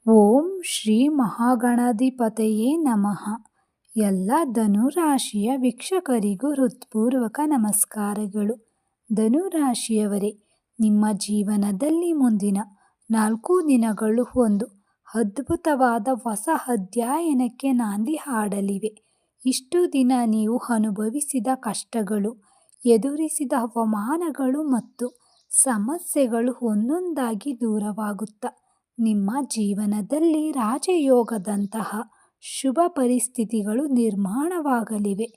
ಓಂ ಶ್ರೀ ಮಹಾಗಣಾಧಿಪತಯೇ ನಮಃ. ಎಲ್ಲ ಧನುರಾಶಿಯ ವೀಕ್ಷಕರಿಗೂ ಹೃತ್ಪೂರ್ವಕ ನಮಸ್ಕಾರಗಳು. ಧನುರಾಶಿಯವರೇ, ನಿಮ್ಮ ಜೀವನದಲ್ಲಿ ಮುಂದಿನ 4 ದಿನಗಳು ಒಂದು ಅದ್ಭುತವಾದ ಹೊಸ ಅಧ್ಯಾಯನಕ್ಕೆ ನಾಂದಿ ಹಾಡಲಿವೆ. ಇಷ್ಟು ದಿನ ನೀವು ಅನುಭವಿಸಿದ ಕಷ್ಟಗಳು, ಎದುರಿಸಿದ ಅವಮಾನಗಳು ಮತ್ತು ಸಮಸ್ಯೆಗಳು ಒಂದೊಂದಾಗಿ ದೂರವಾಗುತ್ತಾ ನಿಮ್ಮ ಜೀವನದಲ್ಲಿ ರಾಜಯೋಗದಂತಹ ಶುಭ ಪರಿಸ್ಥಿತಿಗಳು ನಿರ್ಮಾಣವಾಗಲಿವೆ.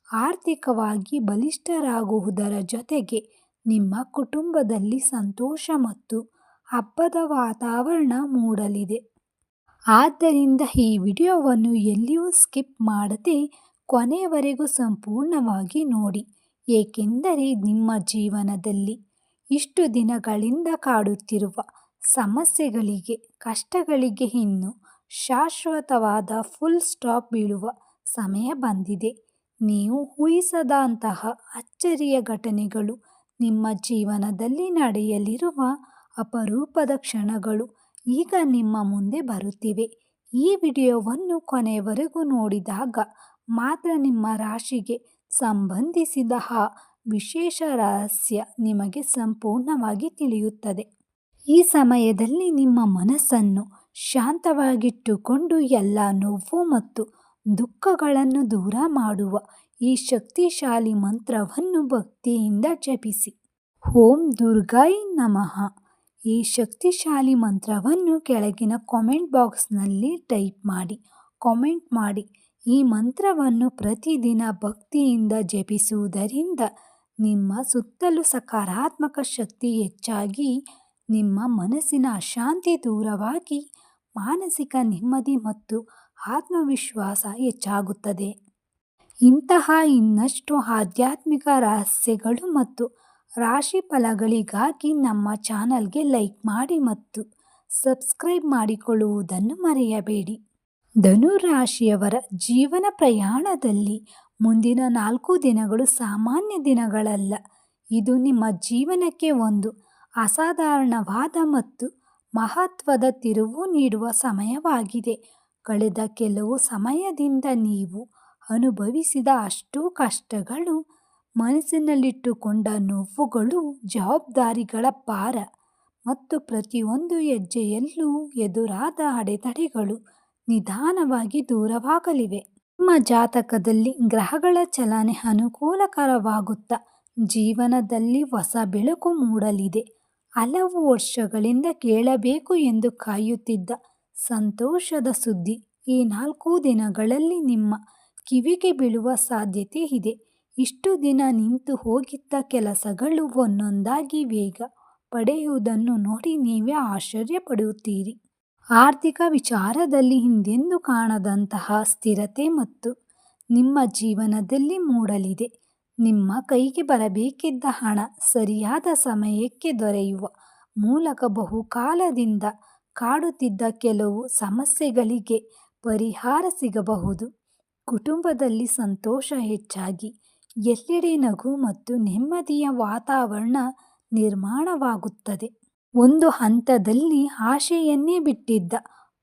ಆರ್ಥಿಕವಾಗಿ ಬಲಿಷ್ಠರಾಗುವುದರ ಜೊತೆಗೆ ನಿಮ್ಮ ಕುಟುಂಬದಲ್ಲಿ ಸಂತೋಷ ಮತ್ತು ಹಬ್ಬದ ವಾತಾವರಣ ಮೂಡಲಿದೆ. ಆದ್ದರಿಂದ ಈ ವಿಡಿಯೋವನ್ನು ಎಲ್ಲಿಯೂ ಸ್ಕಿಪ್ ಮಾಡದೆ ಕೊನೆಯವರೆಗೂ ಸಂಪೂರ್ಣವಾಗಿ ನೋಡಿ, ಏಕೆಂದರೆ ನಿಮ್ಮ ಜೀವನದಲ್ಲಿ ಇಷ್ಟು ದಿನಗಳಿಂದ ಕಾಡುತ್ತಿರುವ ಸಮಸ್ಯೆಗಳಿಗೆ, ಕಷ್ಟಗಳಿಗೆ ಇನ್ನು ಶಾಶ್ವತವಾದ ಫುಲ್ ಸ್ಟಾಪ್ ಬೀಳುವ ಸಮಯ ಬಂದಿದೆ. ನೀವು ಊಹಿಸದಂತಹ ಅಚ್ಚರಿಯ ಘಟನೆಗಳು, ನಿಮ್ಮ ಜೀವನದಲ್ಲಿ ನಡೆಯಲಿರುವ ಅಪರೂಪದ ಕ್ಷಣಗಳು ಈಗ ನಿಮ್ಮ ಮುಂದೆ ಬರುತ್ತಿವೆ. ಈ ವಿಡಿಯೋವನ್ನು ಕೊನೆಯವರೆಗೂ ನೋಡಿದಾಗ ಮಾತ್ರ ನಿಮ್ಮ ರಾಶಿಗೆ ಸಂಬಂಧಿಸಿದ ಆ ವಿಶೇಷ ರಹಸ್ಯ ನಿಮಗೆ ಸಂಪೂರ್ಣವಾಗಿ ತಿಳಿಯುತ್ತದೆ. ಈ ಸಮಯದಲ್ಲಿ ನಿಮ್ಮ ಮನಸ್ಸನ್ನು ಶಾಂತವಾಗಿಟ್ಟುಕೊಂಡು ಎಲ್ಲ ನೋವು ಮತ್ತು ದುಃಖಗಳನ್ನು ದೂರ ಮಾಡುವ ಈ ಶಕ್ತಿಶಾಲಿ ಮಂತ್ರವನ್ನು ಭಕ್ತಿಯಿಂದ ಜಪಿಸಿ. ಓಂ ದುರ್ಗಾಯ್ ನಮಃ. ಈ ಶಕ್ತಿಶಾಲಿ ಮಂತ್ರವನ್ನು ಕೆಳಗಿನ ಕಾಮೆಂಟ್ ಬಾಕ್ಸ್ನಲ್ಲಿ ಟೈಪ್ ಮಾಡಿ ಕಾಮೆಂಟ್ ಮಾಡಿ. ಈ ಮಂತ್ರವನ್ನು ಪ್ರತಿದಿನ ಭಕ್ತಿಯಿಂದ ಜಪಿಸುವುದರಿಂದ ನಿಮ್ಮ ಸುತ್ತಲೂ ಸಕಾರಾತ್ಮಕ ಶಕ್ತಿ ಹೆಚ್ಚಾಗಿ ನಿಮ್ಮ ಮನಸ್ಸಿನ ಅಶಾಂತಿ ದೂರವಾಗಿ ಮಾನಸಿಕ ನೆಮ್ಮದಿ ಮತ್ತು ಆತ್ಮವಿಶ್ವಾಸ ಹೆಚ್ಚಾಗುತ್ತದೆ. ಇಂತಹ ಇನ್ನಷ್ಟು ಆಧ್ಯಾತ್ಮಿಕ ರಹಸ್ಯಗಳು ಮತ್ತು ರಾಶಿ ಫಲಗಳಿಗಾಗಿ ನಮ್ಮ ಚಾನಲ್ಗೆ ಲೈಕ್ ಮಾಡಿ ಮತ್ತು ಸಬ್ಸ್ಕ್ರೈಬ್ ಮಾಡಿಕೊಳ್ಳುವುದನ್ನು ಮರೆಯಬೇಡಿ. ಧನುರಾಶಿಯವರ ಜೀವನ ಪ್ರಯಾಣದಲ್ಲಿ ಮುಂದಿನ 4 ದಿನಗಳು ಸಾಮಾನ್ಯ ದಿನಗಳಲ್ಲ. ಇದು ನಿಮ್ಮ ಜೀವನಕ್ಕೆ ಒಂದು ಅಸಾಧಾರಣವಾದ ಮತ್ತು ಮಹತ್ವದ ತಿರುವು ನೀಡುವ ಸಮಯವಾಗಿದೆ. ಕಳೆದ ಕೆಲವು ಸಮಯದಿಂದ ನೀವು ಅನುಭವಿಸಿದ ಅಷ್ಟು ಕಷ್ಟಗಳು, ಮನಸ್ಸಿನಲ್ಲಿಟ್ಟುಕೊಂಡ ನೋವುಗಳು, ಜವಾಬ್ದಾರಿಗಳ ಭಾರ ಮತ್ತು ಪ್ರತಿಯೊಂದು ಹೆಜ್ಜೆಯಲ್ಲೂ ಎದುರಾದ ಅಡೆತಡೆಗಳು ನಿಧಾನವಾಗಿ ದೂರವಾಗಲಿವೆ. ನಿಮ್ಮ ಜಾತಕದಲ್ಲಿ ಗ್ರಹಗಳ ಚಲನೆ ಅನುಕೂಲಕರವಾಗುತ್ತಾ ಜೀವನದಲ್ಲಿ ಹೊಸ ಬೆಳಕು ಮೂಡಲಿದೆ. ಹಲವು ವರ್ಷಗಳಿಂದ ಕೇಳಬೇಕು ಎಂದು ಕಾಯುತ್ತಿದ್ದ ಸಂತೋಷದ ಸುದ್ದಿ ಈ 4 ದಿನಗಳಲ್ಲಿ ನಿಮ್ಮ ಕಿವಿಗೆ ಬೀಳುವ ಸಾಧ್ಯತೆ ಇದೆ. ಇಷ್ಟು ದಿನ ನಿಂತು ಹೋಗಿದ್ದ ಕೆಲಸಗಳು ಒಂದೊಂದಾಗಿ ವೇಗ ಪಡೆಯುವುದನ್ನು ನೋಡಿ ನೀವೇ ಆಶ್ಚರ್ಯ ಪಡುತ್ತೀರಿ. ಆರ್ಥಿಕ ವಿಚಾರದಲ್ಲಿ ಹಿಂದೆಂದೂ ಕಾಣದಂತಹ ಸ್ಥಿರತೆ ಮತ್ತು ನಿಮ್ಮ ಜೀವನದಲ್ಲಿ ಮೂಡಲಿದೆ. ನಿಮ್ಮ ಕೈಗೆ ಬರಬೇಕಿದ್ದ ಹಣ ಸರಿಯಾದ ಸಮಯಕ್ಕೆ ದೊರೆಯುವ ಮೂಲಕ ಬಹುಕಾಲದಿಂದ ಕಾಡುತ್ತಿದ್ದ ಕೆಲವು ಸಮಸ್ಯೆಗಳಿಗೆ ಪರಿಹಾರ ಸಿಗಬಹುದು. ಕುಟುಂಬದಲ್ಲಿ ಸಂತೋಷ ಹೆಚ್ಚಾಗಿ ಎಲ್ಲೆಡೆ ನಗು ಮತ್ತು ನೆಮ್ಮದಿಯ ವಾತಾವರಣ ನಿರ್ಮಾಣವಾಗುತ್ತದೆ. ಒಂದು ಹಂತದಲ್ಲಿ ಆಶೆಯನ್ನೇ ಬಿಟ್ಟಿದ್ದ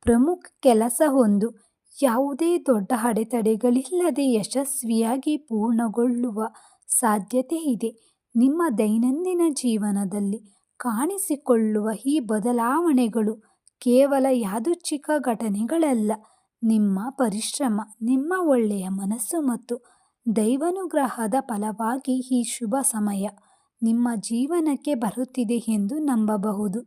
ಪ್ರಮುಖ ಕೆಲಸವೊಂದು ಯಾವುದೇ ದೊಡ್ಡ ಅಡೆತಡೆಗಳಿಲ್ಲದೆ ಯಶಸ್ವಿಯಾಗಿ ಪೂರ್ಣಗೊಳ್ಳುವ ಸಾಧ್ಯತೆ ಇದೆ. ನಿಮ್ಮ ದೈನಂದಿನ ಜೀವನದಲ್ಲಿ ಕಾಣಿಸಿಕೊಳ್ಳುವ ಈ ಬದಲಾವಣೆಗಳು ಕೇವಲ ಯಾದೃಚ್ಛಿಕ ಘಟನೆಗಳಲ್ಲ. ನಿಮ್ಮ ಪರಿಶ್ರಮ, ನಿಮ್ಮ ಒಳ್ಳೆಯ ಮನಸ್ಸು ಮತ್ತು ದೈವಾನುಗ್ರಹದ ಫಲವಾಗಿ ಈ ಶುಭ ಸಮಯ ನಿಮ್ಮ ಜೀವನಕ್ಕೆ ಬರುತ್ತಿದೆ ಎಂದು ನಂಬಬಹುದು.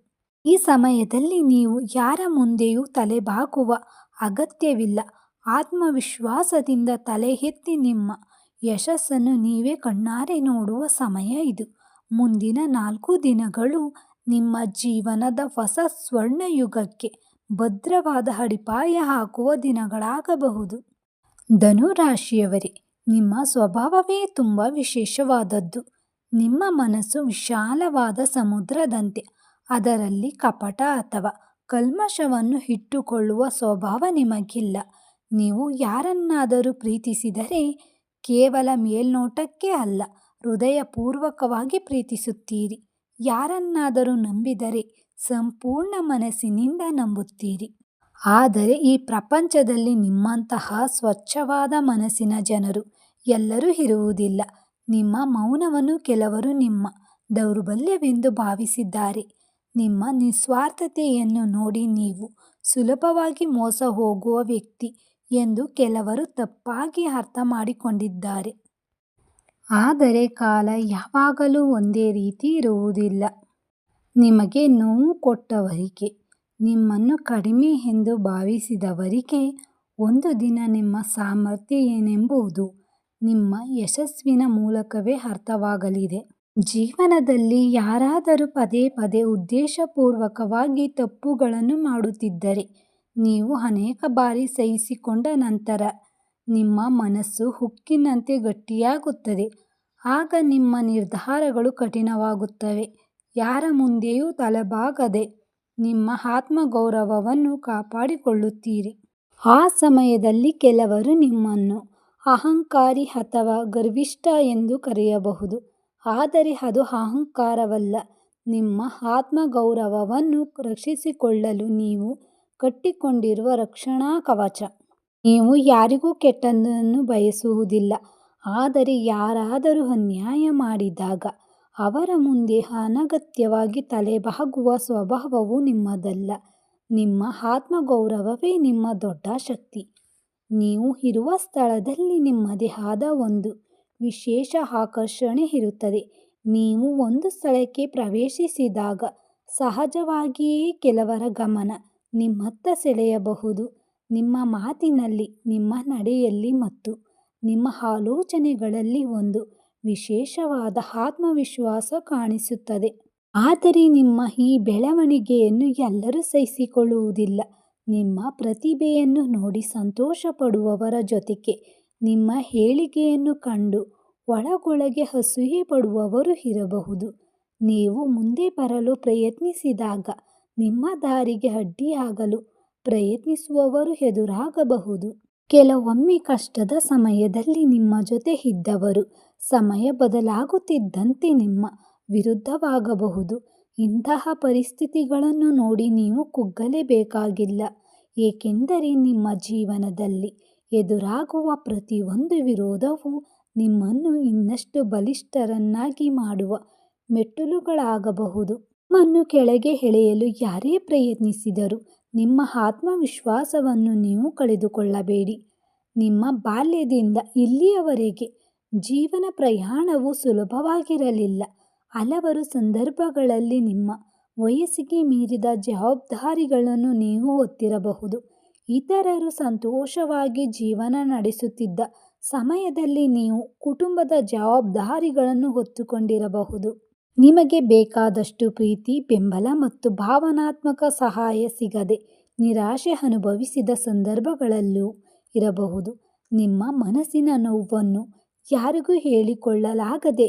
ಈ ಸಮಯದಲ್ಲಿ ನೀವು ಯಾರ ಮುಂದೆಯೂ ತಲೆಬಾಗುವ ಅಗತ್ಯವಿಲ್ಲ. ಆತ್ಮವಿಶ್ವಾಸದಿಂದ ತಲೆ ಎತ್ತಿ ನಿಮ್ಮ ಯಶಸ್ಸನ್ನು ನೀವೇ ಕಣ್ಣಾರೆ ನೋಡುವ ಸಮಯ ಇದು. ಮುಂದಿನ 4 ದಿನಗಳು ನಿಮ್ಮ ಜೀವನದ ಹೊಸ ಸ್ವರ್ಣಯುಗಕ್ಕೆ ಭದ್ರವಾದ ಅಡಿಪಾಯ ಹಾಕುವ ದಿನಗಳಾಗಬಹುದು. ಧನುರಾಶಿಯವರೇ, ನಿಮ್ಮ ಸ್ವಭಾವವೇ ತುಂಬ ವಿಶೇಷವಾದದ್ದು. ನಿಮ್ಮ ಮನಸ್ಸು ವಿಶಾಲವಾದ ಸಮುದ್ರದಂತೆ. ಅದರಲ್ಲಿ ಕಪಟ ಅಥವಾ ಕಲ್ಮಶವನ್ನು ಇಟ್ಟುಕೊಳ್ಳುವ ಸ್ವಭಾವ ನಿಮಗಿಲ್ಲ. ನೀವು ಯಾರನ್ನಾದರೂ ಪ್ರೀತಿಸಿದರೆ ಕೇವಲ ಮೇಲ್ನೋಟಕ್ಕೆ ಅಲ್ಲ, ಹೃದಯಪೂರ್ವಕವಾಗಿ ಪ್ರೀತಿಸುತ್ತೀರಿ. ಯಾರನ್ನಾದರೂ ನಂಬಿದರೆ ಸಂಪೂರ್ಣ ಮನಸ್ಸಿನಿಂದ ನಂಬುತ್ತೀರಿ. ಆದರೆ ಈ ಪ್ರಪಂಚದಲ್ಲಿ ನಿಮ್ಮಂತಹ ಸ್ವಚ್ಛವಾದ ಮನಸ್ಸಿನ ಜನರು ಎಲ್ಲರೂ ಇರುವುದಿಲ್ಲ. ನಿಮ್ಮ ಮೌನವನ್ನು ಕೆಲವರು ನಿಮ್ಮ ದೌರ್ಬಲ್ಯವೆಂದು ಭಾವಿಸಿದ್ದಾರೆ. ನಿಮ್ಮ ನಿಸ್ವಾರ್ಥತೆಯನ್ನು ನೋಡಿ ನೀವು ಸುಲಭವಾಗಿ ಮೋಸ ಹೋಗುವ ವ್ಯಕ್ತಿ ಎಂದು ಕೆಲವರು ತಪ್ಪಾಗಿ ಅರ್ಥ ಮಾಡಿಕೊಂಡಿದ್ದಾರೆ. ಆದರೆ ಕಾಲ ಯಾವಾಗಲೂ ಒಂದೇ ರೀತಿ ಇರುವುದಿಲ್ಲ. ನಿಮಗೆ ನೋವು ಕೊಟ್ಟವರಿಗೆ, ನಿಮ್ಮನ್ನು ಕಡಿಮೆ ಎಂದು ಭಾವಿಸಿದವರಿಗೆ ಒಂದು ದಿನ ನಿಮ್ಮ ಸಾಮರ್ಥ್ಯ ಏನೆಂಬುದು ನಿಮ್ಮ ಯಶಸ್ಸಿನ ಮೂಲಕವೇ ಅರ್ಥವಾಗಲಿದೆ. ಜೀವನದಲ್ಲಿ ಯಾರಾದರೂ ಪದೇ ಪದೇ ಉದ್ದೇಶಪೂರ್ವಕವಾಗಿ ತಪ್ಪುಗಳನ್ನು ಮಾಡುತ್ತಿದ್ದರೆ ನೀವು ಅನೇಕ ಬಾರಿ ಸಹಿಸಿಕೊಂಡ ನಂತರ ನಿಮ್ಮ ಮನಸ್ಸು ಉಕ್ಕಿನಂತೆ ಗಟ್ಟಿಯಾಗುತ್ತದೆ. ಆಗ ನಿಮ್ಮ ನಿರ್ಧಾರಗಳು ಕಠಿಣವಾಗುತ್ತವೆ. ಯಾರ ಮುಂದೆಯೂ ತಲೆಬಾಗದೆ ನಿಮ್ಮ ಆತ್ಮಗೌರವವನ್ನು ಕಾಪಾಡಿಕೊಳ್ಳುತ್ತೀರಿ. ಆ ಸಮಯದಲ್ಲಿ ಕೆಲವರು ನಿಮ್ಮನ್ನು ಅಹಂಕಾರಿ ಅಥವಾ ಗರ್ವಿಷ್ಠ ಎಂದು ಕರೆಯಬಹುದು. ಆದರೆ ಅದು ಅಹಂಕಾರವಲ್ಲ. ನಿಮ್ಮ ಆತ್ಮಗೌರವವನ್ನು ರಕ್ಷಿಸಿಕೊಳ್ಳಲು ನೀವು ಕಟ್ಟಿಕೊಂಡಿರುವ ರಕ್ಷಣಾ ಕವಚ. ನೀವು ಯಾರಿಗೂ ಕೆಟ್ಟದ್ದನ್ನು ಬಯಸುವುದಿಲ್ಲ. ಆದರೆ ಯಾರಾದರೂ ಅನ್ಯಾಯ ಮಾಡಿದಾಗ ಅವರ ಮುಂದೆ ಅನಗತ್ಯವಾಗಿ ತಲೆಬಾಗುವ ಸ್ವಭಾವವು ನಿಮ್ಮದಲ್ಲ. ನಿಮ್ಮ ಆತ್ಮಗೌರವವೇ ನಿಮ್ಮ ದೊಡ್ಡ ಶಕ್ತಿ. ನೀವು ಇರುವ ಸ್ಥಳದಲ್ಲಿ ನಿಮ್ಮದೇ ಆದ ಒಂದು ವಿಶೇಷ ಆಕರ್ಷಣೆ ಇರುತ್ತದೆ. ನೀವು ಒಂದು ಸ್ಥಳಕ್ಕೆ ಪ್ರವೇಶಿಸಿದಾಗ ಸಹಜವಾಗಿಯೇ ಕೆಲವರ ಗಮನ ನಿಮ್ಮತ್ತ ಸೆಳೆಯಬಹುದು. ನಿಮ್ಮ ಮಾತಿನಲ್ಲಿ, ನಿಮ್ಮ ನಡೆಯಲ್ಲಿ ಮತ್ತು ನಿಮ್ಮ ಆಲೋಚನೆಗಳಲ್ಲಿ ಒಂದು ವಿಶೇಷವಾದ ಆತ್ಮವಿಶ್ವಾಸ ಕಾಣಿಸುತ್ತದೆ. ಆದರೆ ನಿಮ್ಮ ಈ ಬೆಳವಣಿಗೆಯನ್ನು ಎಲ್ಲರೂ ಸಹಿಸಿಕೊಳ್ಳುವುದಿಲ್ಲ. ನಿಮ್ಮ ಪ್ರತಿಭೆಯನ್ನು ನೋಡಿ ಸಂತೋಷಪಡುವವರ ಜೊತೆಗೆ ನಿಮ್ಮ ಏಳಿಗೆಯನ್ನು ಕಂಡು ಒಳಗೊಳಗೆ ಅಸೂಯೆ ಪಡುವವರು ಇರಬಹುದು. ನೀವು ಮುಂದೆ ಬರಲು ಪ್ರಯತ್ನಿಸಿದಾಗ ನಿಮ್ಮ ದಾರಿಗೆ ಅಡ್ಡಿಯಾಗಲು ಪ್ರಯತ್ನಿಸುವವರು ಎದುರಾಗಬಹುದು. ಕೆಲವೊಮ್ಮೆ ಕಷ್ಟದ ಸಮಯದಲ್ಲಿ ನಿಮ್ಮ ಜೊತೆ ಇದ್ದವರು ಸಮಯ ಬದಲಾಗುತ್ತಿದ್ದಂತೆ ನಿಮ್ಮ ವಿರುದ್ಧವಾಗಬಹುದು. ಇಂತಹ ಪರಿಸ್ಥಿತಿಗಳನ್ನು ನೋಡಿ ನೀವು ಕುಗ್ಗಲೇಬೇಕಾಗಿಲ್ಲ. ಏಕೆಂದರೆ ನಿಮ್ಮ ಜೀವನದಲ್ಲಿ ಎದುರಾಗುವ ಪ್ರತಿಯೊಂದು ವಿರೋಧವೂ ನಿಮ್ಮನ್ನು ಇನ್ನಷ್ಟು ಬಲಿಷ್ಠರನ್ನಾಗಿ ಮಾಡುವ ಮೆಟ್ಟಿಲುಗಳಾಗಬಹುದು. ನಿಮ್ಮನ್ನು ಕೆಳಗೆ ಎಳೆಯಲು ಯಾರೇ ಪ್ರಯತ್ನಿಸಿದರೂ ನಿಮ್ಮ ಆತ್ಮವಿಶ್ವಾಸವನ್ನು ನೀವು ಕಳೆದುಕೊಳ್ಳಬೇಡಿ. ನಿಮ್ಮ ಬಾಲ್ಯದಿಂದ ಇಲ್ಲಿಯವರೆಗೆ ಜೀವನ ಪ್ರಯಾಣವು ಸುಲಭವಾಗಿರಲಿಲ್ಲ. ಹಲವಾರು ಸಂದರ್ಭಗಳಲ್ಲಿ ನಿಮ್ಮ ವಯಸ್ಸಿಗೆ ಮೀರಿದ ಜವಾಬ್ದಾರಿಗಳನ್ನು ನೀವು ಹೊತ್ತಿರಬಹುದು. ಇತರರು ಸಂತೋಷವಾಗಿ ಜೀವನ ನಡೆಸುತ್ತಿದ್ದ ಸಮಯದಲ್ಲಿ ನೀವು ಕುಟುಂಬದ ಜವಾಬ್ದಾರಿಗಳನ್ನು ಹೊತ್ತುಕೊಂಡಿರಬಹುದು. ನಿಮಗೆ ಬೇಕಾದಷ್ಟು ಪ್ರೀತಿ, ಬೆಂಬಲ ಮತ್ತು ಭಾವನಾತ್ಮಕ ಸಹಾಯ ಸಿಗದೆ ನಿರಾಶೆ ಅನುಭವಿಸಿದ ಸಂದರ್ಭಗಳಲ್ಲೂ ಇರಬಹುದು. ನಿಮ್ಮ ಮನಸ್ಸಿನ ನೋವನ್ನು ಯಾರಿಗೂ ಹೇಳಿಕೊಳ್ಳಲಾಗದೆ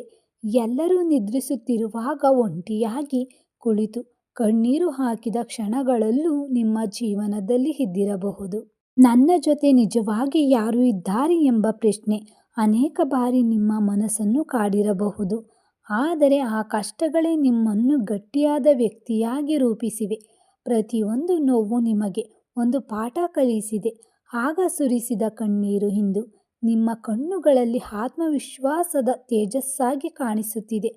ಎಲ್ಲರೂ ನಿದ್ರಿಸುತ್ತಿರುವಾಗ ಒಂಟಿಯಾಗಿ ಕುಳಿತು ಕಣ್ಣೀರು ಹಾಕಿದ ಕ್ಷಣಗಳಲ್ಲೂ ನಿಮ್ಮ ಜೀವನದಲ್ಲಿ ಇದ್ದಿರಬಹುದು. ನನ್ನ ಜೊತೆ ನಿಜವಾಗಿ ಯಾರು ಇದ್ದಾರೆ ಎಂಬ ಪ್ರಶ್ನೆ ಅನೇಕ ಬಾರಿ ನಿಮ್ಮ ಮನಸ್ಸನ್ನು ಕಾಡಿರಬಹುದು. ಆದರೆ ಆ ಕಷ್ಟಗಳೇ ನಿಮ್ಮನ್ನು ಗಟ್ಟಿಯಾದ ವ್ಯಕ್ತಿಯಾಗಿ ರೂಪಿಸಿವೆ. ಪ್ರತಿಯೊಂದು ನೋವು ನಿಮಗೆ ಒಂದು ಪಾಠ ಕಲಿಸಿದೆ. ಆಗ ಸುರಿಸಿದ ಕಣ್ಣೀರು ಇಂದು ನಿಮ್ಮ ಕಣ್ಣುಗಳಲ್ಲಿ ಆತ್ಮವಿಶ್ವಾಸದ ತೇಜಸ್ಸಾಗಿ ಕಾಣಿಸುತ್ತಿದೆ.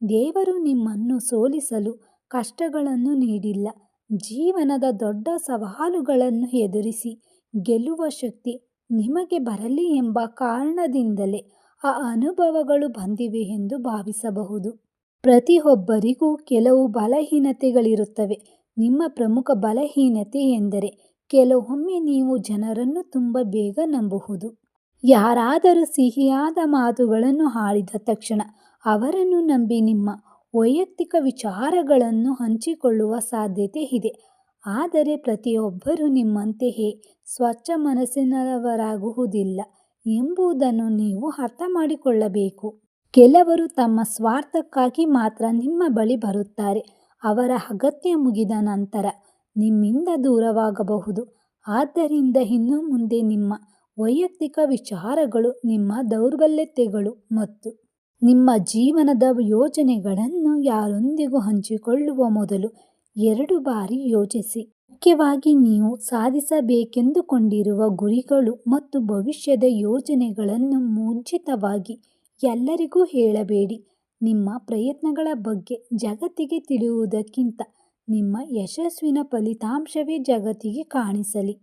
ದೇವರು ನಿಮ್ಮನ್ನು ಸೋಲಿಸಲು ಕಷ್ಟಗಳನ್ನು ನೀಡಿಲ್ಲ. ಜೀವನದ ದೊಡ್ಡ ಸವಾಲುಗಳನ್ನು ಎದುರಿಸಿ ಗೆಲ್ಲುವ ಶಕ್ತಿ ನಿಮಗೆ ಬರಲಿ ಎಂಬ ಕಾರಣದಿಂದಲೇ ಆ ಅನುಭವಗಳು ಬಂದಿವೆ ಎಂದು ಭಾವಿಸಬಹುದು. ಪ್ರತಿಯೊಬ್ಬರಿಗೂ ಕೆಲವು ಬಲಹೀನತೆಗಳಿರುತ್ತವೆ. ನಿಮ್ಮ ಪ್ರಮುಖ ಬಲಹೀನತೆ ಎಂದರೆ ಕೆಲವೊಮ್ಮೆ ನೀವು ಜನರನ್ನು ತುಂಬ ಬೇಗ ನಂಬುವುದು. ಯಾರಾದರೂ ಸಿಹಿಯಾದ ಮಾತುಗಳನ್ನು ಆಡಿದ ತಕ್ಷಣ ಅವರನ್ನು ನಂಬಿ ನಿಮ್ಮ ವೈಯಕ್ತಿಕ ವಿಚಾರಗಳನ್ನು ಹಂಚಿಕೊಳ್ಳುವ ಸಾಧ್ಯತೆ ಇದೆ. ಆದರೆ ಪ್ರತಿಯೊಬ್ಬರೂ ನಿಮ್ಮಂತೆಯೇ ಸ್ವಚ್ಛ ಮನಸ್ಸಿನವರಾಗುವುದಿಲ್ಲ ಎಂಬುದನ್ನು ನೀವು ಅರ್ಥ ಮಾಡಿಕೊಳ್ಳಬೇಕು. ಕೆಲವರು ತಮ್ಮ ಸ್ವಾರ್ಥಕ್ಕಾಗಿ ಮಾತ್ರ ನಿಮ್ಮ ಬಳಿ ಬರುತ್ತಾರೆ. ಅವರ ಅಗತ್ಯ ಮುಗಿದ ನಂತರ ನಿಮ್ಮಿಂದ ದೂರವಾಗಬಹುದು. ಆದ್ದರಿಂದ ಇನ್ನು ಮುಂದೆ ನಿಮ್ಮ ವೈಯಕ್ತಿಕ ವಿಚಾರಗಳು, ನಿಮ್ಮ ದೌರ್ಬಲ್ಯತೆಗಳು ಮತ್ತು ನಿಮ್ಮ ಜೀವನದ ಯೋಜನೆಗಳನ್ನು ಯಾರೊಂದಿಗೂ ಹಂಚಿಕೊಳ್ಳುವ ಮೊದಲು 2 ಬಾರಿ ಯೋಚಿಸಿ. ಮುಖ್ಯವಾಗಿ ನೀವು ಸಾಧಿಸಬೇಕೆಂದುಕೊಂಡಿರುವ ಗುರಿಗಳು ಮತ್ತು ಭವಿಷ್ಯದ ಯೋಜನೆಗಳನ್ನು ಮುಂಚಿತವಾಗಿ ಎಲ್ಲರಿಗೂ ಹೇಳಬೇಡಿ. ನಿಮ್ಮ ಪ್ರಯತ್ನಗಳ ಬಗ್ಗೆ ಜಗತ್ತಿಗೆ ತಿಳಿಯುವುದಕ್ಕಿಂತ ನಿಮ್ಮ ಯಶಸ್ಸಿನ ಫಲಿತಾಂಶವೇ ಜಗತ್ತಿಗೆ ಕಾಣಿಸಲಿ.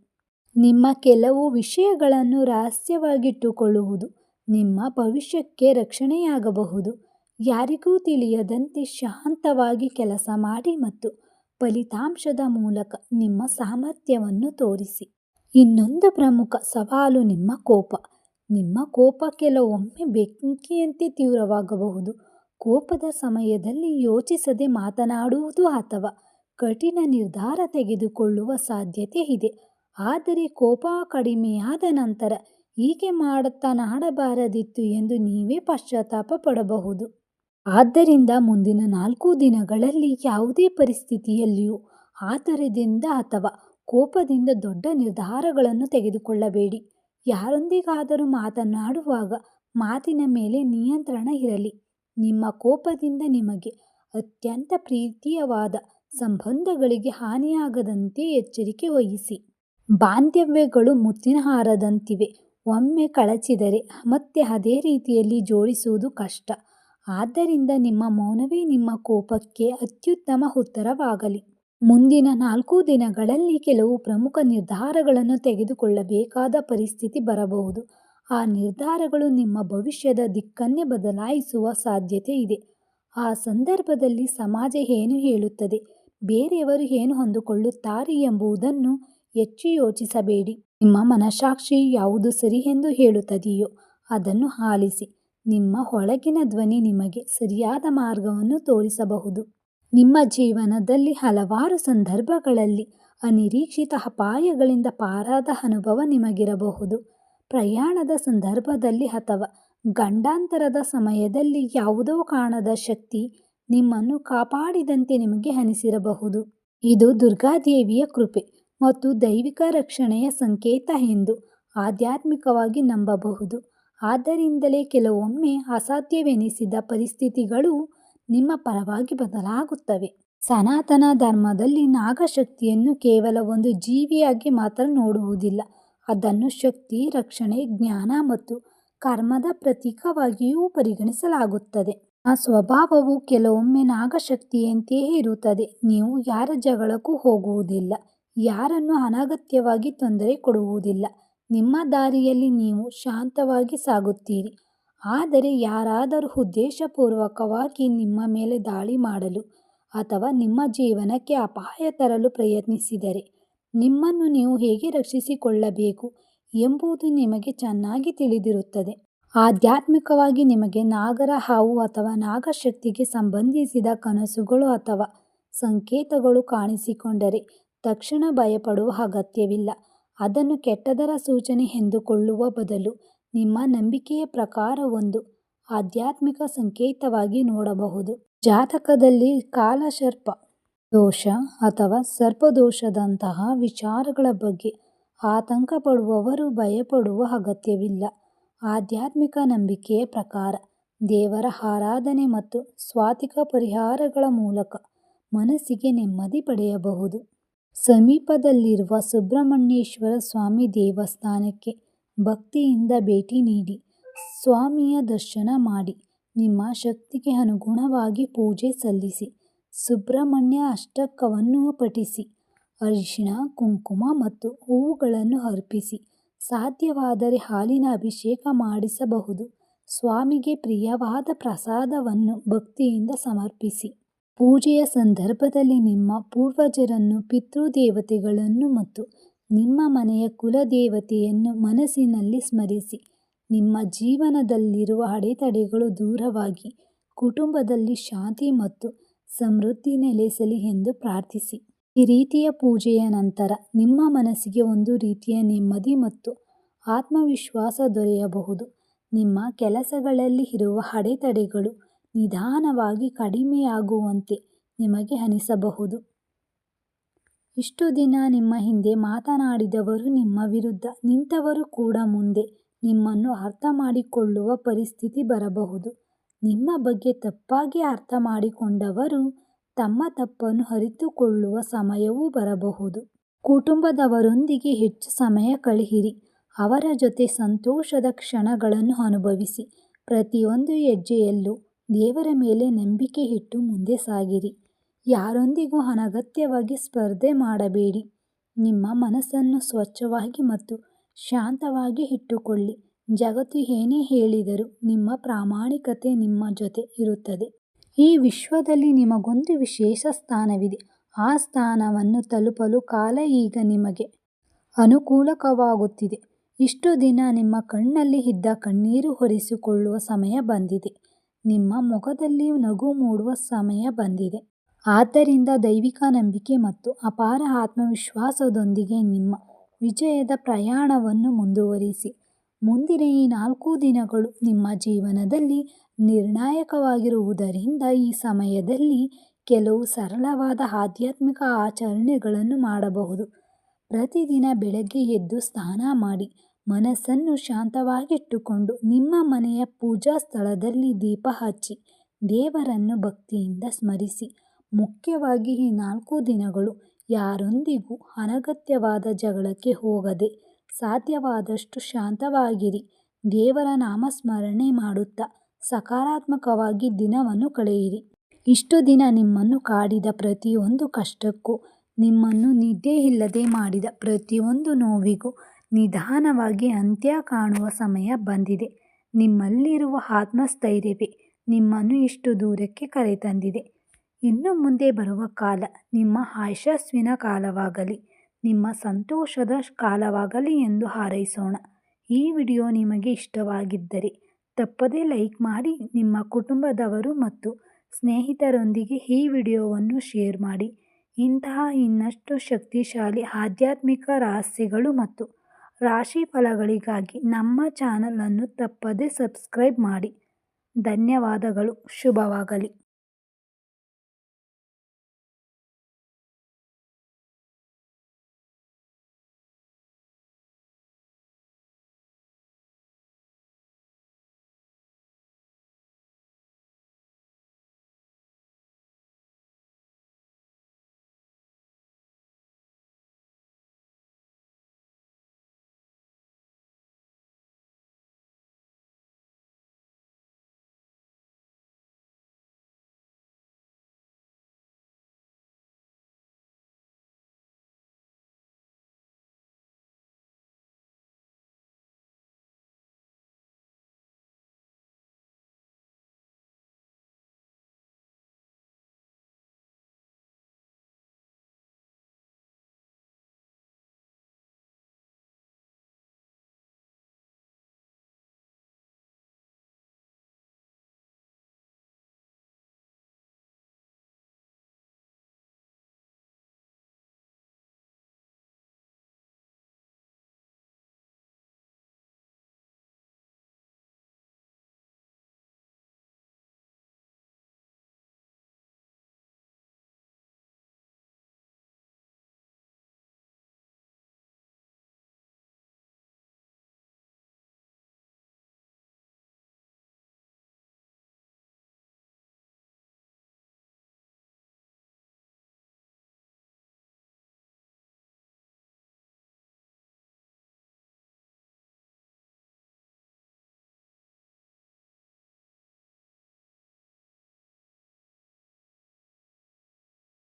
ನಿಮ್ಮ ಕೆಲವು ವಿಷಯಗಳನ್ನು ರಹಸ್ಯವಾಗಿಟ್ಟುಕೊಳ್ಳುವುದು ನಿಮ್ಮ ಭವಿಷ್ಯಕ್ಕೆ ರಕ್ಷಣೆಯಾಗಬಹುದು. ಯಾರಿಗೂ ತಿಳಿಯದಂತೆ ಶಾಂತವಾಗಿ ಕೆಲಸ ಮಾಡಿ ಮತ್ತು ಫಲಿತಾಂಶದ ಮೂಲಕ ನಿಮ್ಮ ಸಾಮರ್ಥ್ಯವನ್ನು ತೋರಿಸಿ. ಇನ್ನೊಂದು ಪ್ರಮುಖ ಸವಾಲು ನಿಮ್ಮ ಕೋಪ. ನಿಮ್ಮ ಕೋಪ ಕೆಲವೊಮ್ಮೆ ಬೆಂಕಿಯಂತೆ ತೀವ್ರವಾಗಬಹುದು. ಕೋಪದ ಸಮಯದಲ್ಲಿ ಯೋಚಿಸದೆ ಮಾತನಾಡುವುದು ಅಥವಾ ಕಠಿಣ ನಿರ್ಧಾರ ತೆಗೆದುಕೊಳ್ಳುವ ಸಾಧ್ಯತೆ ಇದೆ. ಆದರೆ ಕೋಪ ಕಡಿಮೆಯಾದ ನಂತರ ಹೀಗೆ ಮಾತನಾಡಬಾರದಿತ್ತು ಎಂದು ನೀವೇ ಪಶ್ಚಾತ್ತಾಪ ಪಡಬಹುದು. ಆದ್ದರಿಂದ ಮುಂದಿನ 4 ದಿನಗಳಲ್ಲಿ ಯಾವುದೇ ಪರಿಸ್ಥಿತಿಯಲ್ಲಿಯೂ ಆತುರದಿಂದ ಅಥವಾ ಕೋಪದಿಂದ ದೊಡ್ಡ ನಿರ್ಧಾರಗಳನ್ನು ತೆಗೆದುಕೊಳ್ಳಬೇಡಿ. ಯಾರೊಂದಿಗಾದರೂ ಮಾತನಾಡುವಾಗ ಮಾತಿನ ಮೇಲೆ ನಿಯಂತ್ರಣ ಇರಲಿ. ನಿಮ್ಮ ಕೋಪದಿಂದ ನಿಮಗೆ ಅತ್ಯಂತ ಪ್ರೀತಿಯವಾದ ಸಂಬಂಧಗಳಿಗೆ ಹಾನಿಯಾಗದಂತೆ ಎಚ್ಚರಿಕೆ ವಹಿಸಿ. ಬಾಂಧವ್ಯಗಳು ಮುತ್ತಿನ ಹಾರದಂತಿವೆ. ಒಮ್ಮೆ ಕಳಚಿದರೆ ಮತ್ತೆ ಅದೇ ರೀತಿಯಲ್ಲಿ ಜೋಡಿಸುವುದು ಕಷ್ಟ. ಆದ್ದರಿಂದ ನಿಮ್ಮ ಮೌನವೇ ನಿಮ್ಮ ಕೋಪಕ್ಕೆ ಅತ್ಯುತ್ತಮ ಉತ್ತರವಾಗಲಿ. ಮುಂದಿನ 4 ದಿನಗಳಲ್ಲಿ ಕೆಲವು ಪ್ರಮುಖ ನಿರ್ಧಾರಗಳನ್ನು ತೆಗೆದುಕೊಳ್ಳಬೇಕಾದ ಪರಿಸ್ಥಿತಿ ಬರಬಹುದು. ಆ ನಿರ್ಧಾರಗಳು ನಿಮ್ಮ ಭವಿಷ್ಯದ ದಿಕ್ಕನ್ನೇ ಬದಲಾಯಿಸುವ ಸಾಧ್ಯತೆ ಇದೆ. ಆ ಸಂದರ್ಭದಲ್ಲಿ ಸಮಾಜ ಏನು ಹೇಳುತ್ತದೆ, ಬೇರೆಯವರು ಏನು ಅಂದುಕೊಳ್ಳುತ್ತಾರೆ ಎಂಬುದನ್ನು ಹೆಚ್ಚು ಯೋಚಿಸಬೇಡಿ. ನಿಮ್ಮ ಮನಸ್ಸಾಕ್ಷಿ ಯಾವುದು ಸರಿ ಎಂದು ಹೇಳುತ್ತದೆಯೋ ಅದನ್ನು ಆಲಿಸಿ. ನಿಮ್ಮ ಒಳಗಿನ ಧ್ವನಿ ನಿಮಗೆ ಸರಿಯಾದ ಮಾರ್ಗವನ್ನು ತೋರಿಸಬಹುದು. ನಿಮ್ಮ ಜೀವನದಲ್ಲಿ ಹಲವಾರು ಸಂದರ್ಭಗಳಲ್ಲಿ ಅನಿರೀಕ್ಷಿತ ಅಪಾಯಗಳಿಂದ ಪಾರಾದ ಅನುಭವ ನಿಮಗಿರಬಹುದು. ಪ್ರಯಾಣದ ಸಂದರ್ಭದಲ್ಲಿ ಅಥವಾ ಗಂಡಾಂತರದ ಸಮಯದಲ್ಲಿ ಯಾವುದೋ ಕಾಣದ ಶಕ್ತಿ ನಿಮ್ಮನ್ನು ಕಾಪಾಡಿದಂತೆ ನಿಮಗೆ ಅನಿಸಿರಬಹುದು. ಇದು ದುರ್ಗಾದೇವಿಯ ಕೃಪೆ ಮತ್ತು ದೈವಿಕ ರಕ್ಷಣೆಯ ಸಂಕೇತ ಎಂದು ಆಧ್ಯಾತ್ಮಿಕವಾಗಿ ನಂಬಬಹುದು. ಆದ್ದರಿಂದಲೇ ಕೆಲವೊಮ್ಮೆ ಅಸಾಧ್ಯವೆನಿಸಿದ ಪರಿಸ್ಥಿತಿಗಳು ನಿಮ್ಮ ಪರವಾಗಿ ಬದಲಾಗುತ್ತವೆ. ಸನಾತನ ಧರ್ಮದಲ್ಲಿ ನಾಗಶಕ್ತಿಯನ್ನು ಕೇವಲ ಒಂದು ಜೀವಿಯಾಗಿ ಮಾತ್ರ ನೋಡುವುದಿಲ್ಲ. ಅದನ್ನು ಶಕ್ತಿ, ರಕ್ಷಣೆ, ಜ್ಞಾನ ಮತ್ತು ಕರ್ಮದ ಪ್ರತೀಕವಾಗಿಯೂ ಪರಿಗಣಿಸಲಾಗುತ್ತದೆ. ಆ ಸ್ವಭಾವವು ಕೆಲವೊಮ್ಮೆ ನಾಗಶಕ್ತಿಯಂತೆಯೇ ಇರುತ್ತದೆ. ನೀವು ಯಾರ ಜಗಳಕ್ಕೂ ಹೋಗುವುದಿಲ್ಲ, ಯಾರನ್ನು ಅನಗತ್ಯವಾಗಿ ತೊಂದರೆ ಕೊಡುವುದಿಲ್ಲ. ನಿಮ್ಮ ದಾರಿಯಲ್ಲಿ ನೀವು ಶಾಂತವಾಗಿ ಸಾಗುತ್ತೀರಿ. ಆದರೆ ಯಾರಾದರೂ ಉದ್ದೇಶಪೂರ್ವಕವಾಗಿ ನಿಮ್ಮ ಮೇಲೆ ದಾಳಿ ಮಾಡಲು ಅಥವಾ ನಿಮ್ಮ ಜೀವನಕ್ಕೆ ಅಪಾಯ ತರಲು ಪ್ರಯತ್ನಿಸಿದರೆ ನಿಮ್ಮನ್ನು ನೀವು ಹೇಗೆ ರಕ್ಷಿಸಿಕೊಳ್ಳಬೇಕು ಎಂಬುದು ನಿಮಗೆ ಚೆನ್ನಾಗಿ ತಿಳಿದಿರುತ್ತದೆ. ಆಧ್ಯಾತ್ಮಿಕವಾಗಿ ನಿಮಗೆ ನಾಗರ ಹಾವು ಅಥವಾ ನಾಗಶಕ್ತಿಗೆ ಸಂಬಂಧಿಸಿದ ಕನಸುಗಳು ಅಥವಾ ಸಂಕೇತಗಳು ಕಾಣಿಸಿಕೊಂಡರೆ ತಕ್ಷಣ ಭಯಪಡುವ ಅಗತ್ಯವಿಲ್ಲ. ಅದನ್ನು ಕೆಟ್ಟದರ ಸೂಚನೆ ಎಂದುಕೊಳ್ಳುವ ಬದಲು ನಿಮ್ಮ ನಂಬಿಕೆಯ ಪ್ರಕಾರ ಒಂದು ಆಧ್ಯಾತ್ಮಿಕ ಸಂಕೇತವಾಗಿ ನೋಡಬಹುದು. ಜಾತಕದಲ್ಲಿ ಕಾಲಸರ್ಪ ದೋಷ ಅಥವಾ ಸರ್ಪದೋಷದಂತಹ ವಿಚಾರಗಳ ಬಗ್ಗೆ ಆತಂಕ ಪಡುವವರು ಭಯಪಡುವ ಅಗತ್ಯವಿಲ್ಲ. ಆಧ್ಯಾತ್ಮಿಕ ನಂಬಿಕೆಯ ಪ್ರಕಾರ ದೇವರ ಆರಾಧನೆ ಮತ್ತು ಸಾತ್ವಿಕ ಪರಿಹಾರಗಳ ಮೂಲಕ ಮನಸ್ಸಿಗೆ ನೆಮ್ಮದಿ ಪಡೆಯಬಹುದು. ಸಮೀಪದಲ್ಲಿರುವ ಸುಬ್ರಹ್ಮಣ್ಯೇಶ್ವರ ಸ್ವಾಮಿ ದೇವಸ್ಥಾನಕ್ಕೆ ಭಕ್ತಿಯಿಂದ ಭೇಟಿ ನೀಡಿ ಸ್ವಾಮಿಯ ದರ್ಶನ ಮಾಡಿ. ನಿಮ್ಮ ಶಕ್ತಿಗೆ ಅನುಗುಣವಾಗಿ ಪೂಜೆ ಸಲ್ಲಿಸಿ. ಸುಬ್ರಹ್ಮಣ್ಯ ಅಷ್ಟಕವನ್ನು ಪಠಿಸಿ. ಅರಿಶಿಣ, ಕುಂಕುಮ ಮತ್ತು ಹೂವುಗಳನ್ನು ಅರ್ಪಿಸಿ. ಸಾಧ್ಯವಾದರೆ ಹಾಲಿನ ಅಭಿಷೇಕ ಮಾಡಿಸಬಹುದು. ಸ್ವಾಮಿಗೆ ಪ್ರಿಯವಾದ ಪ್ರಸಾದವನ್ನು ಭಕ್ತಿಯಿಂದ ಸಮರ್ಪಿಸಿ. ಪೂಜೆಯ ಸಂದರ್ಭದಲ್ಲಿ ನಿಮ್ಮ ಪೂರ್ವಜರನ್ನು, ಪಿತೃದೇವತೆಗಳನ್ನು ಮತ್ತು ನಿಮ್ಮ ಮನೆಯ ಕುಲದೇವತೆಯನ್ನು ಮನಸ್ಸಿನಲ್ಲಿ ಸ್ಮರಿಸಿ. ನಿಮ್ಮ ಜೀವನದಲ್ಲಿರುವ ಅಡೆತಡೆಗಳು ದೂರವಾಗಿ ಕುಟುಂಬದಲ್ಲಿ ಶಾಂತಿ ಮತ್ತು ಸಮೃದ್ಧಿ ನೆಲೆಸಲಿ ಎಂದು ಪ್ರಾರ್ಥಿಸಿ. ಈ ರೀತಿಯ ಪೂಜೆಯ ನಂತರ ನಿಮ್ಮ ಮನಸ್ಸಿಗೆ ಒಂದು ರೀತಿಯ ನೆಮ್ಮದಿ ಮತ್ತು ಆತ್ಮವಿಶ್ವಾಸ ದೊರೆಯಬಹುದು. ನಿಮ್ಮ ಕೆಲಸಗಳಲ್ಲಿ ಇರುವ ಅಡೆತಡೆಗಳು ನಿಧಾನವಾಗಿ ಕಡಿಮೆಯಾಗುವಂತೆ ನಿಮಗೆ ಅನಿಸಬಹುದು. ಇಷ್ಟು ದಿನ ನಿಮ್ಮ ಹಿಂದೆ ಮಾತನಾಡಿದವರು, ನಿಮ್ಮ ವಿರುದ್ಧ ನಿಂತವರು ಕೂಡ ಮುಂದೆ ನಿಮ್ಮನ್ನು ಅರ್ಥ ಮಾಡಿಕೊಳ್ಳುವ ಪರಿಸ್ಥಿತಿ ಬರಬಹುದು. ನಿಮ್ಮ ಬಗ್ಗೆ ತಪ್ಪಾಗಿ ಅರ್ಥ ಮಾಡಿಕೊಂಡವರು ತಮ್ಮ ತಪ್ಪನ್ನು ಅರಿತುಕೊಳ್ಳುವ ಸಮಯವೂ ಬರಬಹುದು. ಕುಟುಂಬದವರೊಂದಿಗೆ ಹೆಚ್ಚು ಸಮಯ ಕಳೆಯಿರಿ. ಅವರ ಜೊತೆ ಸಂತೋಷದ ಕ್ಷಣಗಳನ್ನು ಅನುಭವಿಸಿ. ಪ್ರತಿಯೊಂದು ಹೆಜ್ಜೆಯಲ್ಲೂ ದೇವರ ಮೇಲೆ ನಂಬಿಕೆ ಇಟ್ಟು ಮುಂದೆ ಸಾಗಿರಿ. ಯಾರೊಂದಿಗೂ ಅನಗತ್ಯವಾಗಿ ಸ್ಪರ್ಧೆ ಮಾಡಬೇಡಿ. ನಿಮ್ಮ ಮನಸ್ಸನ್ನು ಸ್ವಚ್ಛವಾಗಿ ಮತ್ತು ಶಾಂತವಾಗಿ ಇಟ್ಟುಕೊಳ್ಳಿ. ಜಗತ್ತು ಏನೇ ಹೇಳಿದರೂ ನಿಮ್ಮ ಪ್ರಾಮಾಣಿಕತೆ ನಿಮ್ಮ ಜೊತೆ ಇರುತ್ತದೆ. ಈ ವಿಶ್ವದಲ್ಲಿ ನಿಮಗೊಂದು ವಿಶೇಷ ಸ್ಥಾನವಿದೆ. ಆ ಸ್ಥಾನವನ್ನು ತಲುಪಲು ಕಾಲ ಈಗ ನಿಮಗೆ ಅನುಕೂಲಕವಾಗುತ್ತಿದೆ. ಇಷ್ಟು ದಿನ ನಿಮ್ಮ ಕಣ್ಣಲ್ಲಿ ಇದ್ದ ಕಣ್ಣೀರು ಒರೆಸಿಕೊಳ್ಳುವ ಸಮಯ ಬಂದಿದೆ. ನಿಮ್ಮ ಮುಖದಲ್ಲಿ ನಗು ಮೂಡುವ ಸಮಯ ಬಂದಿದೆ. ಆದ್ದರಿಂದ ದೈವಿಕ ನಂಬಿಕೆ ಮತ್ತು ಅಪಾರ ಆತ್ಮವಿಶ್ವಾಸದೊಂದಿಗೆ ನಿಮ್ಮ ವಿಜಯದ ಪ್ರಯಾಣವನ್ನು ಮುಂದುವರಿಸಿ. ಮುಂದಿನ ಈ 4 ದಿನಗಳು ನಿಮ್ಮ ಜೀವನದಲ್ಲಿ ನಿರ್ಣಾಯಕವಾಗಿರುವುದರಿಂದ ಈ ಸಮಯದಲ್ಲಿ ಕೆಲವು ಸರಳವಾದ ಆಧ್ಯಾತ್ಮಿಕ ಆಚರಣೆಗಳನ್ನು ಮಾಡಬಹುದು. ಪ್ರತಿದಿನ ಬೆಳಗ್ಗೆ ಎದ್ದು ಸ್ನಾನ ಮಾಡಿ, ಮನಸ್ಸನ್ನು ಶಾಂತವಾಗಿಟ್ಟುಕೊಂಡು ನಿಮ್ಮ ಮನೆಯ ಪೂಜಾ ಸ್ಥಳದಲ್ಲಿ ದೀಪ ಹಚ್ಚಿ ದೇವರನ್ನು ಭಕ್ತಿಯಿಂದ ಸ್ಮರಿಸಿ. ಮುಖ್ಯವಾಗಿ ಈ 4 ದಿನಗಳು ಯಾರೊಂದಿಗೂ ಅನಗತ್ಯವಾದ ಜಗಳಕ್ಕೆ ಹೋಗದೆ ಸಾಧ್ಯವಾದಷ್ಟು ಶಾಂತವಾಗಿರಿ. ದೇವರ ನಾಮಸ್ಮರಣೆ ಮಾಡುತ್ತಾ ಸಕಾರಾತ್ಮಕವಾಗಿ ದಿನವನ್ನು ಕಳೆಯಿರಿ. ಇಷ್ಟು ದಿನ ನಿಮ್ಮನ್ನು ಕಾಡಿದ ಪ್ರತಿಯೊಂದು ಕಷ್ಟಕ್ಕೂ, ನಿಮ್ಮನ್ನು ನಿದ್ದೆಯಿಲ್ಲದೆ ಮಾಡಿದ ಪ್ರತಿಯೊಂದು ನೋವಿಗೂ ನಿಧಾನವಾಗಿ ಅಂತ್ಯ ಕಾಣುವ ಸಮಯ ಬಂದಿದೆ. ನಿಮ್ಮಲ್ಲಿರುವ ಆತ್ಮಸ್ಥೈರ್ಯವೇ ನಿಮ್ಮನ್ನು ಇಷ್ಟು ದೂರಕ್ಕೆ ಕರೆತಂದಿದೆ. ಇನ್ನು ಮುಂದೆ ಬರುವ ಕಾಲ ನಿಮ್ಮ ಯಶಸ್ಸಿನ ಕಾಲವಾಗಲಿ, ನಿಮ್ಮ ಸಂತೋಷದ ಕಾಲವಾಗಲಿ ಎಂದು ಹಾರೈಸೋಣ. ಈ ವಿಡಿಯೋ ನಿಮಗೆ ಇಷ್ಟವಾಗಿದ್ದರೆ ತಪ್ಪದೇ ಲೈಕ್ ಮಾಡಿ, ನಿಮ್ಮ ಕುಟುಂಬದವರು ಮತ್ತು ಸ್ನೇಹಿತರೊಂದಿಗೆ ಈ ವಿಡಿಯೋವನ್ನು ಶೇರ್ ಮಾಡಿ. ಇಂತಹ ಇನ್ನಷ್ಟು ಶಕ್ತಿಶಾಲಿ ಆಧ್ಯಾತ್ಮಿಕ ರಹಸ್ಯಗಳು ಮತ್ತು ರಾಶಿ ಫಲಗಳಿಗಾಗಿ ನಮ್ಮ ಚಾನಲನ್ನು ತಪ್ಪದೇ ಸಬ್ಸ್ಕ್ರೈಬ್ ಮಾಡಿ. ಧನ್ಯವಾದಗಳು. ಶುಭವಾಗಲಿ.